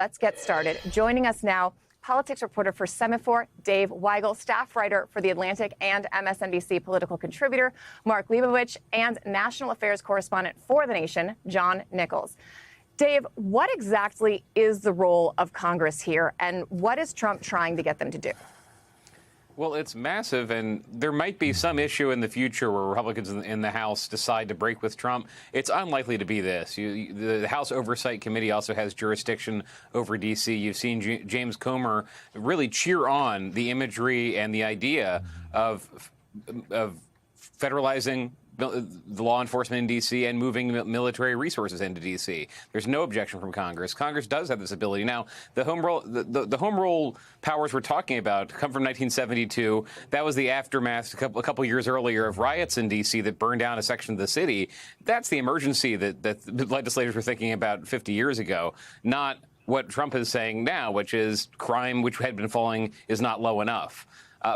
Let's get started. Joining us now, politics reporter for Semafor, Dave Weigel, staff writer for The Atlantic and MSNBC political contributor, Mark Leibovich, and national affairs correspondent for The Nation, John Nichols. Dave, what exactly is the role of Congress here, and what is Trump trying to get them to do? Well, it's massive, and there might be some issue in the future where Republicans in the House decide to break with Trump. It's unlikely to be this. The House Oversight Committee also has jurisdiction over D.C. You've seen James Comer really cheer on the imagery and the idea of federalizing the law enforcement in D.C. and moving military resources into D.C. There's no objection from Congress. Congress does have this ability. Now, the home rule powers we're talking about come from 1972. That was the aftermath a couple years earlier of riots in D.C. that burned down a section of the city. That's the emergency that the legislators were thinking about 50 years ago, not what Trump is saying now, which is crime, which had been falling, is not low enough.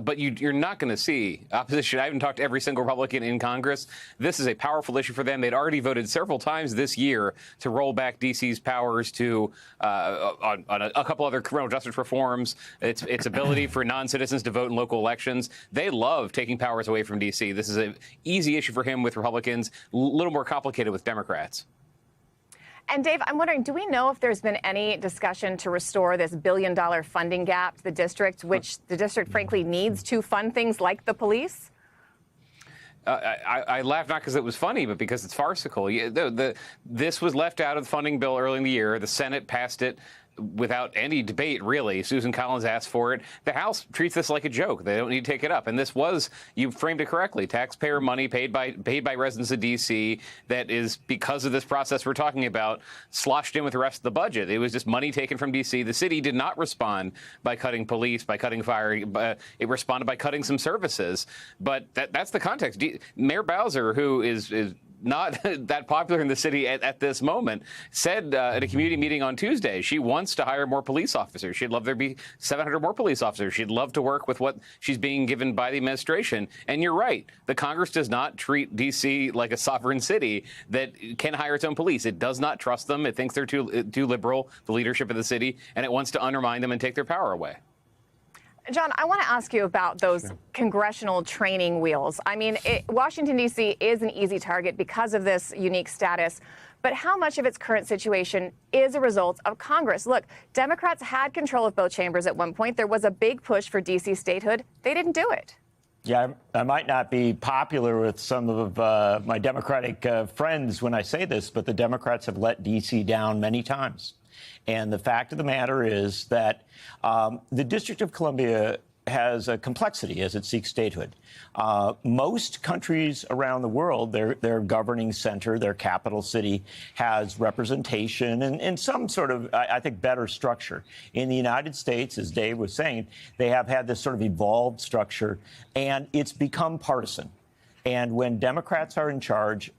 But you're not going to see opposition. I haven't talked to every single Republican in Congress. This is a powerful issue for them. They'd already voted several times this year to roll back D.C.'s powers to on a couple other criminal justice reforms, its ability for non-citizens to vote in local elections. They love taking powers away from D.C. This is an easy issue for him with Republicans, a little more complicated with Democrats. And Dave, I'm wondering, do we know if there's been any discussion to restore this billion-dollar funding gap to the district, which the district frankly needs to fund things like the police? I laugh not because it was funny, but because it's farcical. This was left out of the funding bill early in the year. The Senate passed it without any debate, really. Susan Collins asked for it. The House treats this like a joke. They don't need to take it up. And this was, you framed it correctly, taxpayer money paid by residents of D.C. that is, because of this process we're talking about, sloshed in with the rest of the budget. It was just money taken from D.C. The city did not respond by cutting police, by cutting fire. It responded by cutting some services. But that's the context. Mayor Bowser, who is not that popular in the city at this moment, said at a community meeting on Tuesday she wants to hire more police officers. She'd love there be 700 more police officers. She'd love to work with what she's being given by the administration. And you're right. The Congress does not treat D.C. like a sovereign city that can hire its own police. It does not trust them. It thinks they're too liberal, the leadership of the city, and it wants to undermine them and take their power away. John, I want to ask you about those congressional training wheels. I mean, Washington, D.C. is an easy target because of this unique status. But how much of its current situation is a result of Congress? Look, Democrats had control of both chambers at one point. There was a big push for D.C. statehood. They didn't do it. Yeah, I might not be popular with some of my Democratic friends when I say this, but the Democrats have let D.C. down many times. And the fact of the matter is that the District of Columbia has a complexity as it seeks statehood. Most countries around the world, their governing center, their capital city, has representation and some sort of, I think, better structure. In the United States, as Dave was saying, they have had this sort of evolved structure, and it's become partisan. And when Democrats are in charge,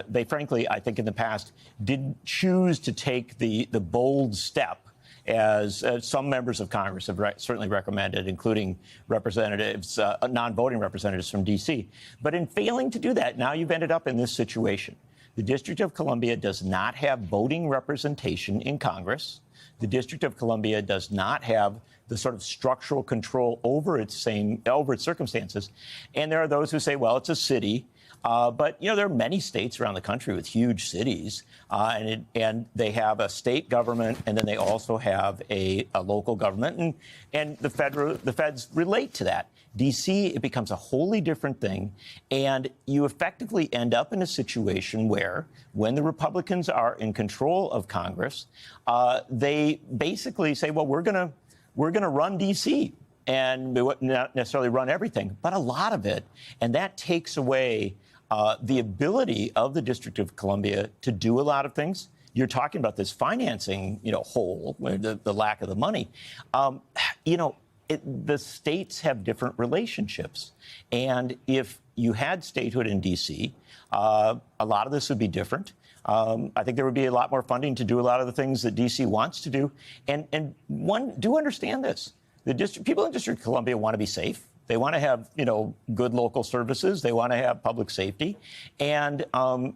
they frankly, I think in the past, didn't choose to take the bold step, as some members of Congress have certainly recommended, including representatives, non-voting representatives from D.C. But in failing to do that, now you've ended up in this situation. The District of Columbia does not have voting representation in Congress. The District of Columbia does not have the sort of structural control over its circumstances. And there are those who say, well, it's a city. But, you know, there are many states around the country with huge cities, and they have a state government, and then they also have a local government, and the feds relate to that. D.C., it becomes a wholly different thing, and you effectively end up in a situation where, when the Republicans are in control of Congress, they basically say, well, we're going to run D.C., and we wouldn't necessarily run everything, but a lot of it, and that takes away the ability of the District of Columbia to do a lot of things. You're talking about this financing, hole, the lack of the money. The states have different relationships. And if you had statehood in D.C., a lot of this would be different. I think there would be a lot more funding to do a lot of the things that D.C. wants to do. And do understand this. People in District of Columbia want to be safe. They want to have, good local services. They want to have public safety. And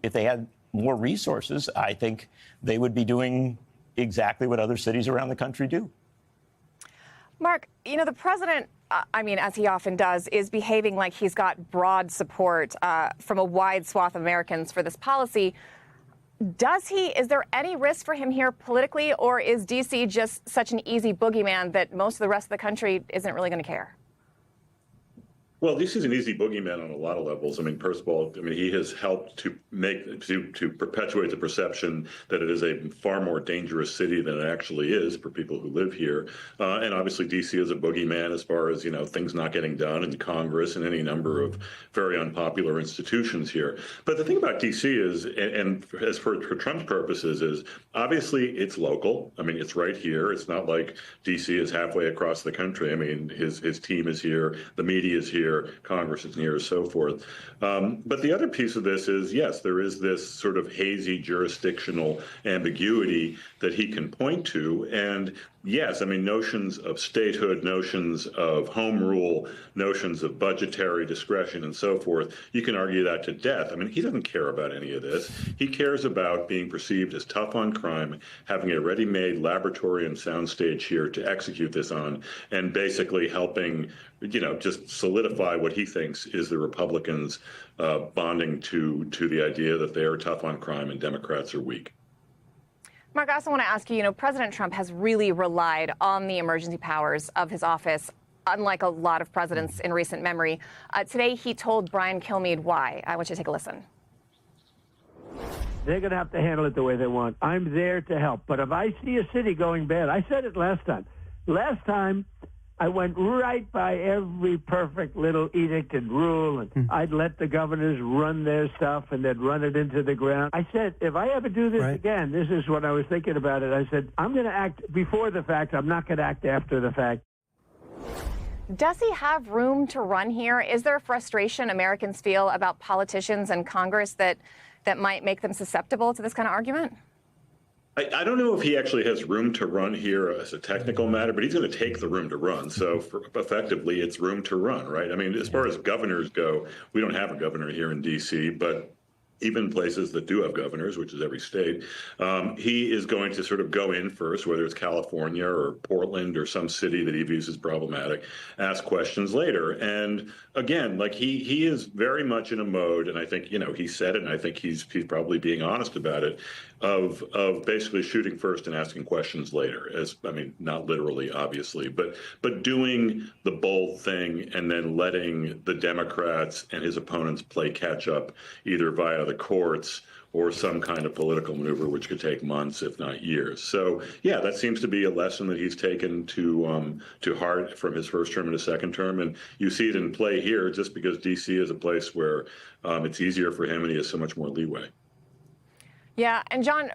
if they had more resources, I think they would be doing exactly what other cities around the country do. Mark, the president, as he often does, is behaving like he's got broad support from a wide swath of Americans for this policy. Is there any risk for him here politically, or is D.C. just such an easy boogeyman that most of the rest of the country isn't really going to care? Well, this is an easy boogeyman on a lot of levels. First of all, he has helped to perpetuate the perception that it is a far more dangerous city than it actually is for people who live here. And obviously, D.C. is a boogeyman as far as, things not getting done in Congress and any number of very unpopular institutions here. But the thing about D.C. is, and as for Trump's purposes, is obviously it's local. It's right here. It's not like D.C. is halfway across the country. His team is here. The media is here. Congress is here, so forth. But the other piece of this is, yes, there is this sort of hazy jurisdictional ambiguity that he can point to. And yes, notions of statehood, notions of home rule, notions of budgetary discretion and so forth, you can argue that to death. He doesn't care about any of this. He cares about being perceived as tough on crime, having a ready-made laboratory and soundstage here to execute this on, and basically helping, just solidify what he thinks is the Republicans bonding to the idea that they are tough on crime and Democrats are weak. Mark, I also want to ask you, President Trump has really relied on the emergency powers of his office, unlike a lot of presidents in recent memory. Today, he told Brian Kilmeade why. I want you to take a listen. They're going to have to handle it the way they want. I'm there to help. But if I see a city going bad, I said it last time. Last time, I went right by every perfect little edict and rule, and I'd let the governors run their stuff, and they'd run it into the ground. I said, if I ever do this again, this is what I was thinking about it. I said, I'm going to act before the fact. I'm not going to act after the fact. Does he have room to run here? Is there a frustration Americans feel about politicians and Congress that might make them susceptible to this kind of argument? I don't know if he actually has room to run here as a technical matter, but he's going to take the room to run. So effectively, it's room to run, right? As far as governors go, we don't have a governor here in D.C., but even places that do have governors, which is every state, he is going to sort of go in first, whether it's California or Portland or some city that he views as problematic, ask questions later. And again, he is very much in a mode, and I think, he said it, and I think he's probably being honest about it, of basically shooting first and asking questions later. Not literally, obviously, but doing the bold thing and then letting the Democrats and his opponents play catch up, either via the courts or some kind of political maneuver, which could take months, if not years. So, yeah, that seems to be a lesson that he's taken to heart from his first term and his second term. And you see it in play here, just because D.C. is a place where it's easier for him and he has so much more leeway. Yeah. And John,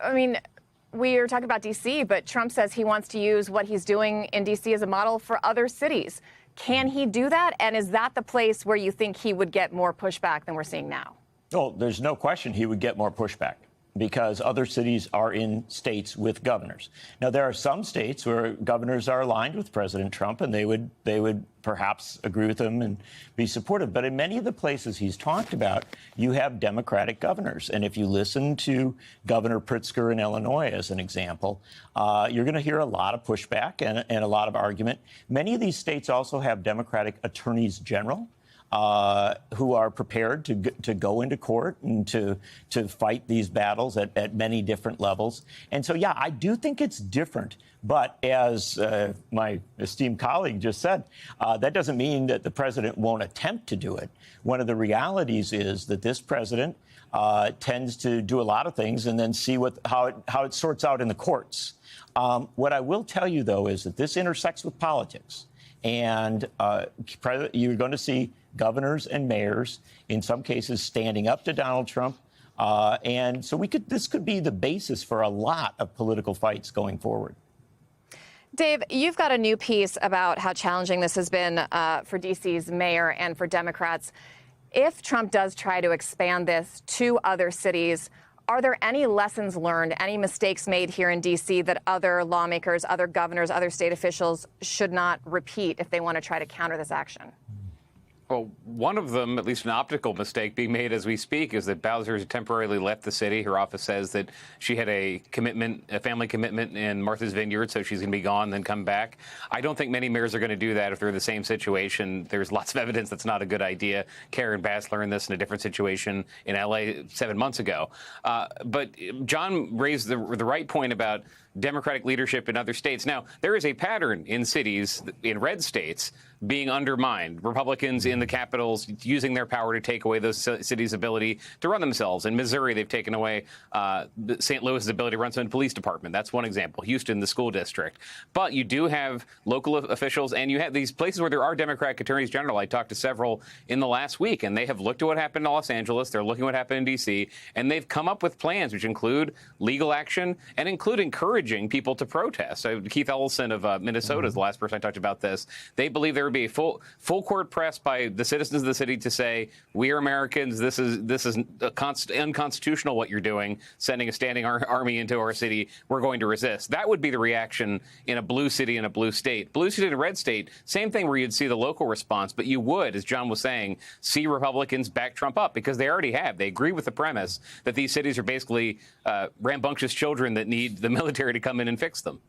we are talking about D.C., but Trump says he wants to use what he's doing in D.C. as a model for other cities. Can he do that? And is that the place where you think he would get more pushback than we're seeing now? Well, there's no question he would get more pushback because other cities are in states with governors. Now, there are some states where governors are aligned with President Trump, and they would perhaps agree with him and be supportive. But in many of the places he's talked about, you have Democratic governors. And if you listen to Governor Pritzker in Illinois, as an example, you're going to hear a lot of pushback and a lot of argument. Many of these states also have Democratic attorneys general who are prepared to go into court and to fight these battles at many different levels. And so, yeah, I do think it's different. But as my esteemed colleague just said, that doesn't mean that the president won't attempt to do it. One of the realities is that this president tends to do a lot of things and then see how it sorts out in the courts. What I will tell you, though, is that this intersects with politics. And you're going to see governors and mayors, in some cases, standing up to Donald Trump. And so this could be the basis for a lot of political fights going forward. Dave, you've got a new piece about how challenging this has been for D.C.'s mayor and for Democrats. If Trump does try to expand this to other cities, are there any lessons learned, any mistakes made here in D.C. that other lawmakers, other governors, other state officials should not repeat if they want to try to counter this action? Well, one of them, at least an optical mistake being made as we speak, is that Bowser has temporarily left the city. Her office says that she had a family commitment in Martha's Vineyard, so she's going to be gone, then come back. I don't think many mayors are going to do that if they're in the same situation. There's lots of evidence that's not a good idea. Karen Bass learned this in a different situation in L.A. 7 months ago. But John raised the right point about Democratic leadership in other states. Now, there is a pattern in cities, in red states, being undermined. Republicans in the capitals using their power to take away those cities' ability to run themselves. In Missouri, they've taken away St. Louis's ability to run its own police department. That's one example. Houston, the school district. But you do have local officials, and you have these places where there are Democratic attorneys general. I talked to several in the last week, and they have looked at what happened in Los Angeles. They're looking at what happened in D.C., and they've come up with plans which include legal action and include encouraging people to protest. Keith Ellison of Minnesota is the last person I talked about this. They believe there would be a full court press by the citizens of the city to say, we are Americans. This is unconstitutional what you're doing, sending a standing army into our city. We're going to resist. That would be the reaction in a blue city in a blue state. Blue city in a red state, same thing where you'd see the local response, but you would, as John was saying, see Republicans back Trump up because they already have. They agree with the premise that these cities are basically rambunctious children that need the military to come in and fix them.